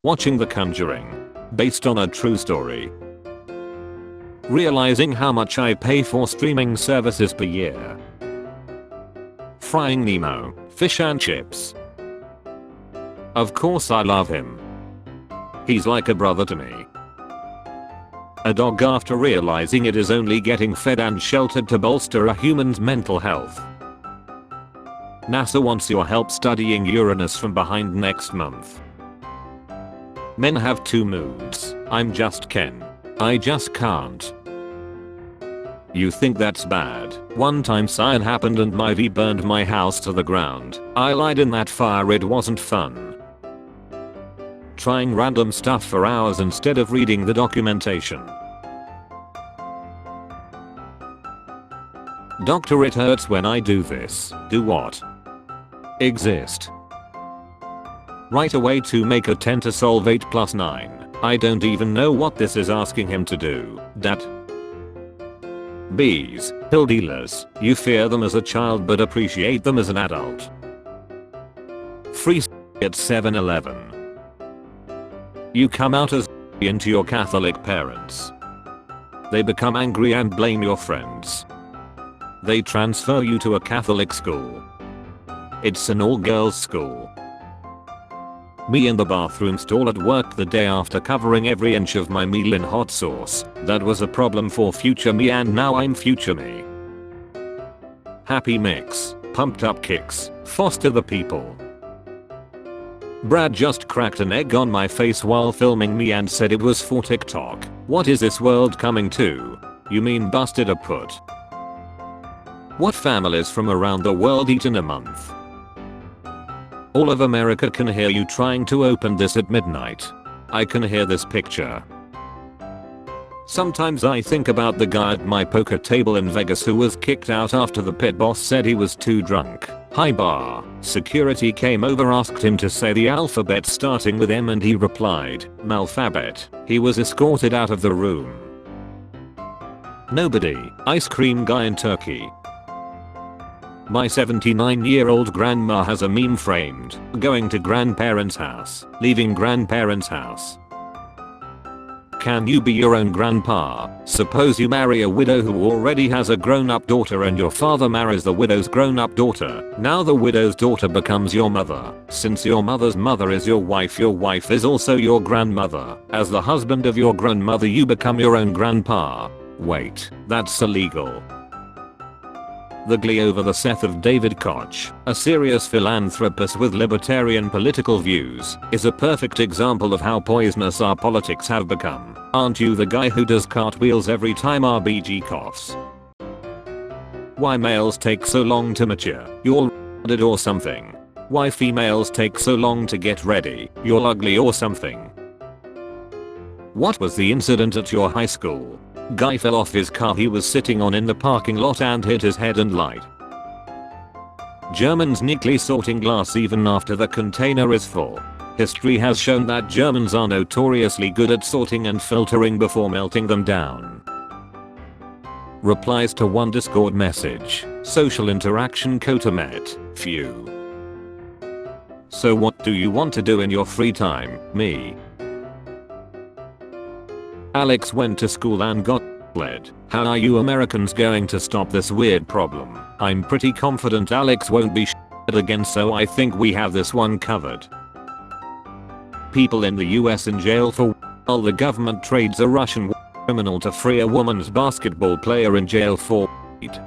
Watching The Conjuring, based on a true story. Realizing how much I pay for streaming services per year. Frying Nemo, fish and chips. Of course I love him. He's like a brother to me. A dog after realizing it is only getting fed and sheltered to bolster a human's mental health. NASA wants your help studying Uranus from behind next month. Men have two moods. I'm just Ken. I just can't. You think that's bad? One time cyan happened and my V burned my house to the ground. I lied in that fire, it wasn't fun. Trying random stuff for hours instead of reading the documentation. Doctor, it hurts when I do this. Do what? Exist. Right away to make a 10 to solve 8 plus 9. I don't even know what this is asking him to do. Dat. Bees, pill dealers, you fear them as a child but appreciate them as an adult. Free at 7-Eleven. You come out as into your Catholic parents. They become angry and blame your friends. They transfer you to a Catholic school. It's an all-girls school. Me in the bathroom stall at work the day after covering every inch of my meal in hot sauce. That was a problem for future me and now I'm future me. Happy mix, pumped up kicks, foster the people. Brad just cracked an egg on my face while filming me and said it was for TikTok. What is this world coming to? You mean busted a put? What families from around the world eat in a month? All of America can hear you trying to open this at midnight. I can hear this picture. Sometimes I think about the guy at my poker table in Vegas who was kicked out after the pit boss said he was too drunk. Hi bar. Security came over, asked him to say the alphabet starting with M and he replied, "Malphabet." He was escorted out of the room. Nobody. Ice cream guy in Turkey. My 79-year-old grandma has a meme framed, going to grandparents' house, leaving grandparents' house. Can you be your own grandpa? Suppose you marry a widow who already has a grown-up daughter and your father marries the widow's grown-up daughter. Now the widow's daughter becomes your mother. Since your mother's mother is your wife is also your grandmother. As the husband of your grandmother you become your own grandpa. Wait, that's illegal. The glee over the death of David Koch, a serious philanthropist with libertarian political views, is a perfect example of how poisonous our politics have become. Aren't you the guy who does cartwheels every time RBG coughs? Why males take so long to mature? You're retarded or something. Why females take so long to get ready? You're ugly or something. What was the incident at your high school? Guy fell off his car he was sitting on in the parking lot and hit his head and light. Germans neatly sorting glass even after the container is full. History has shown that Germans are notoriously good at sorting and filtering before melting them down. Replies to one Discord message. Social interaction quota met. Few. So what do you want to do in your free time? Me. Alex went to school and got led. How are you Americans going to stop this weird problem? I'm pretty confident Alex won't be again, so I think we have this one covered. People in the US in jail for while the government trades a Russian criminal to free a woman's basketball player in jail for weed.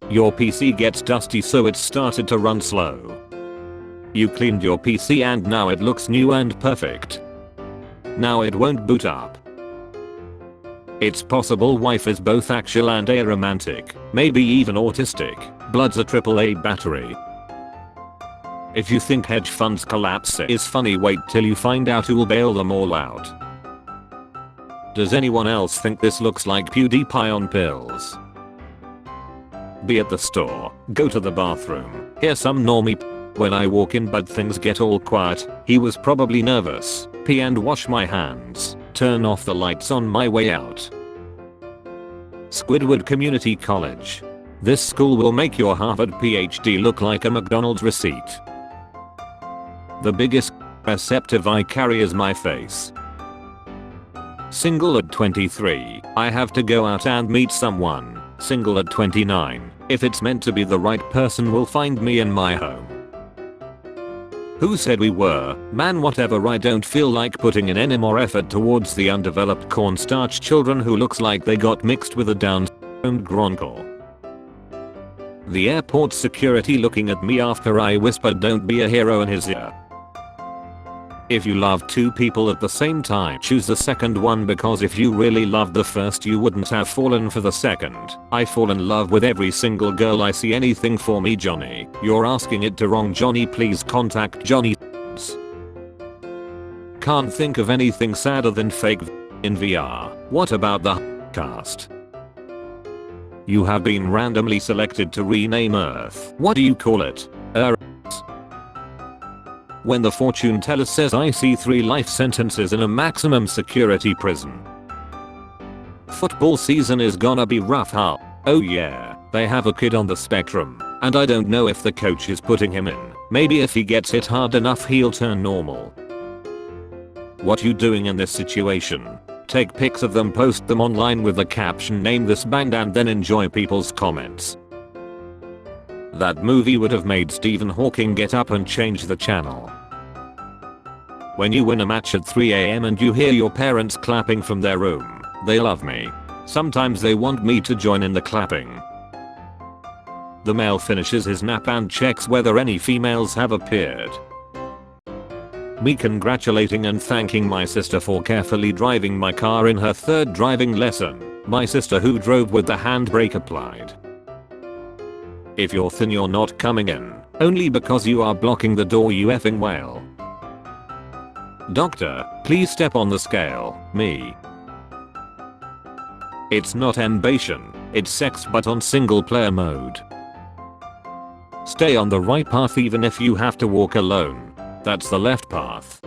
Your PC gets dusty so it started to run slow. You cleaned your PC and now it looks new and perfect. Now it won't boot up. It's possible wife is both actual and aromantic, maybe even autistic. Blood's a AAA battery. If you think hedge funds collapse is funny, wait till you find out who'll bail them all out. Does anyone else think this looks like PewDiePie on pills? Be at the store, go to the bathroom, hear some normie when I walk in but things get all quiet. He was probably nervous. Pee and wash my hands. Turn off the lights on my way out. Squidward Community College. This school will make your Harvard PhD look like a McDonald's receipt. The biggest except if I carry as my face. Single at 23, I have to go out and meet someone. Single at 29, if it's meant to be the right person will find me in my home. Who said we were? Man, whatever, I don't feel like putting in any more effort towards the undeveloped cornstarch children who looks like they got mixed with a down-syndromed gronkle. The airport security looking at me after I whispered don't be a hero in his ear. If you love two people at the same time, choose the second one, because if you really loved the first you wouldn't have fallen for the second. I fall in love with every single girl I see. Anything for me, Johnny. You're asking it to wrong Johnny, please contact Johnny. Can't think of anything sadder than fake in VR. What about the cast? You have been randomly selected to rename Earth. What do you call it? When the fortune teller says I see 3 life sentences in a maximum security prison. Football season is gonna be rough, huh? Oh yeah, they have a kid on the spectrum, and I don't know if the coach is putting him in. Maybe if he gets hit hard enough he'll turn normal. What you doing in this situation? Take pics of them, post them online with the caption name this band, and then enjoy people's comments. That movie would have made Stephen Hawking get up and change the channel. When you win a match at 3 AM and you hear your parents clapping from their room, they love me. Sometimes they want me to join in the clapping. The male finishes his nap and checks whether any females have appeared. Me congratulating and thanking my sister for carefully driving my car in her 3rd driving lesson. My sister who drove with the handbrake applied. If you're thin you're not coming in. Only because you are blocking the door, you effing whale. Doctor, please step on the scale. Me. It's not ambation, it's sex, but on single player mode. Stay on the right path even if you have to walk alone. That's the left path.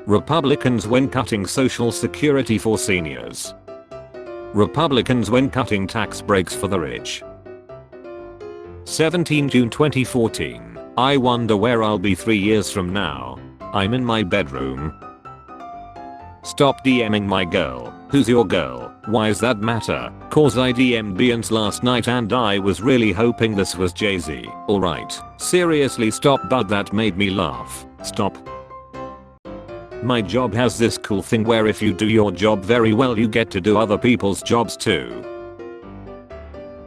Republicans when cutting social security for seniors. Republicans when cutting tax breaks for the rich. 17 June 2014. I wonder where I'll be 3 years from now. I'm in my bedroom. Stop DMing my girl. Who's your girl? Why's that matter? Cause I DM'd Beyonce last night and I was really hoping this was Jay-Z. Alright. Seriously stop, but that made me laugh. Stop. My job has this cool thing where if you do your job very well you get to do other people's jobs too.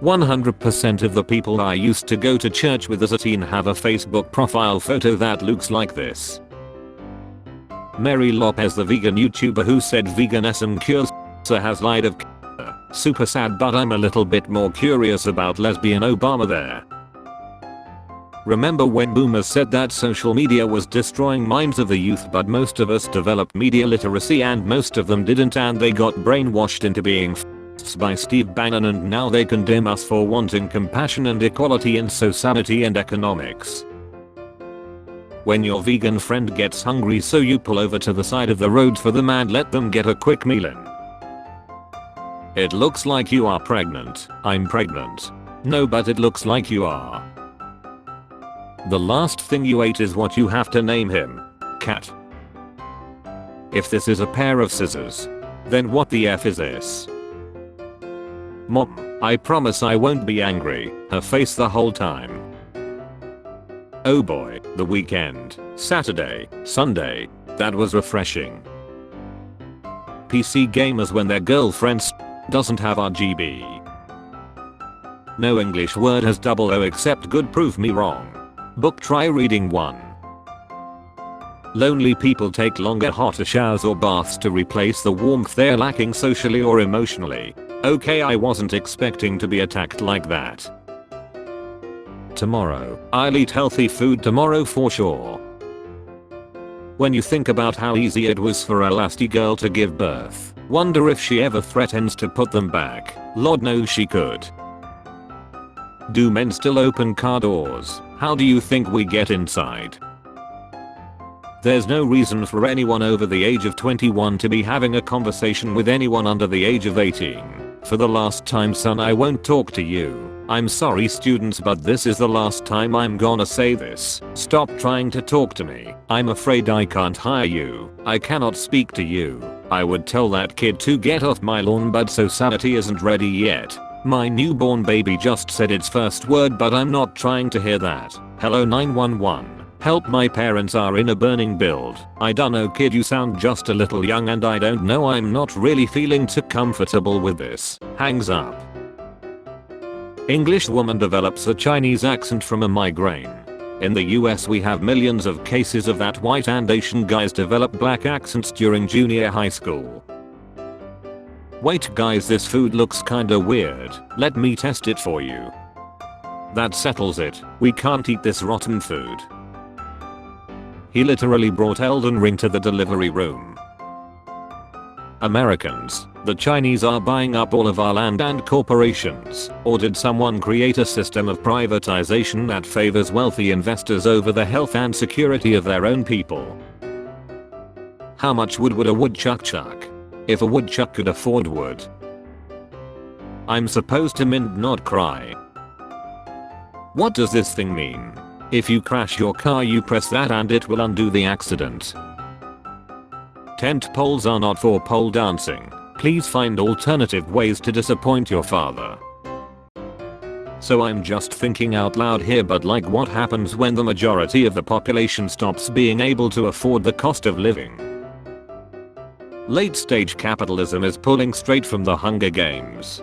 100% of the people I used to go to church with as a teen have a Facebook profile photo that looks like this. Mary Lopez, the vegan YouTuber who said veganism cures cancer, has lied of cancer. Super sad, but I'm a little bit more curious about lesbian Obama there. Remember when boomers said that social media was destroying minds of the youth, but most of us developed media literacy and most of them didn't, and they got brainwashed into being by Steve Bannon, and now they condemn us for wanting compassion and equality in society and economics. When your vegan friend gets hungry so you pull over to the side of the road for them and let them get a quick meal in. It looks like you are pregnant. I'm pregnant. No, but it looks like you are. The last thing you ate is what you have to name him. Cat. If this is a pair of scissors, then what the F is this? Mom, I promise I won't be angry. Her face the whole time. Oh boy, the weekend. Saturday, Sunday. That was refreshing. PC gamers when their girlfriend doesn't have RGB. No English word has double O except good, prove me wrong. Book, try reading 1. Lonely people take longer hotter showers or baths to replace the warmth they're lacking socially or emotionally. Okay, I wasn't expecting to be attacked like that. Tomorrow, I'll eat healthy food tomorrow for sure. When you think about how easy it was for Elastigirl to give birth, wonder if she ever threatens to put them back. Lord knows she could. Do men still open car doors? How do you think we get inside? There's no reason for anyone over the age of 21 to be having a conversation with anyone under the age of 18. For the last time, son, I won't talk to you. I'm sorry students, but this is the last time I'm gonna say this. Stop trying to talk to me. I'm afraid I can't hire you. I cannot speak to you. I would tell that kid to get off my lawn, but society isn't ready yet. My newborn baby just said its first word, but I'm not trying to hear that. Hello 911. Help, my parents are in a burning build. I dunno kid, you sound just a little young and I don't know, I'm not really feeling too comfortable with this. Hangs up. English woman develops a Chinese accent from a migraine. In the US we have millions of cases of that. White and Asian guys develop black accents during junior high school. Wait guys, this food looks kinda weird. Let me test it for you. That settles it. We can't eat this rotten food. He literally brought Elden Ring to the delivery room. Americans, the Chinese are buying up all of our land and corporations. Or did someone create a system of privatization that favors wealthy investors over the health and security of their own people? How much wood would a woodchuck chuck? If a woodchuck could afford wood. I'm supposed to mint, not cry. What does this thing mean? If you crash your car, you press that and it will undo the accident. Tent poles are not for pole dancing. Please find alternative ways to disappoint your father. So I'm just thinking out loud here, but like, what happens when the majority of the population stops being able to afford the cost of living? Late stage capitalism is pulling straight from the Hunger Games.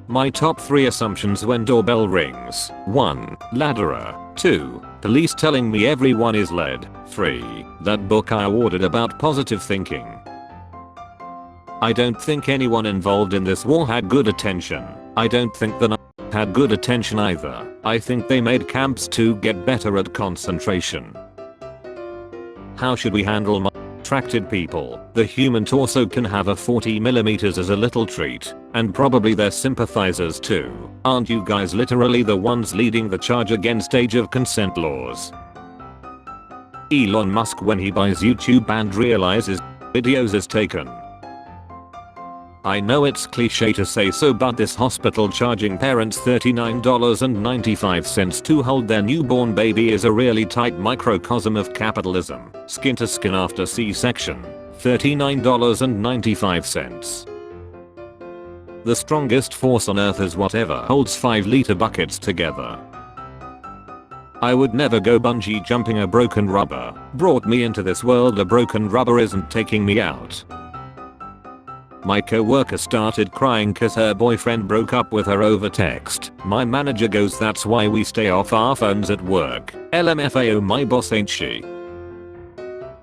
My top 3 assumptions when doorbell rings. 1. Ladderer. 2. Police telling me everyone is led. 3. That book I ordered about positive thinking. I don't think anyone involved in this war had good attention. I don't think the Nazis had good attention either. I think they made camps to get better at concentration. How should we handle attracted people? The human torso can have a 40mm as a little treat. And probably their sympathizers too. Aren't you guys literally the ones leading the charge against age of consent laws? Elon Musk when he buys YouTube and realizes videos is taken. I know it's cliche to say so, but this hospital charging parents $39.95 to hold their newborn baby is a really tight microcosm of capitalism. Skin to skin after C-section. $39.95. The strongest force on earth is whatever holds 5-liter buckets together. I would never go bungee jumping. A broken rubber brought me into this world. A broken rubber isn't taking me out. My coworker started crying cause her boyfriend broke up with her over text. My manager goes, that's why we stay off our phones at work. LMFAO, my boss ain't she.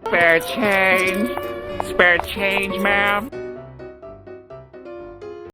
Spare change. Spare change, ma'am.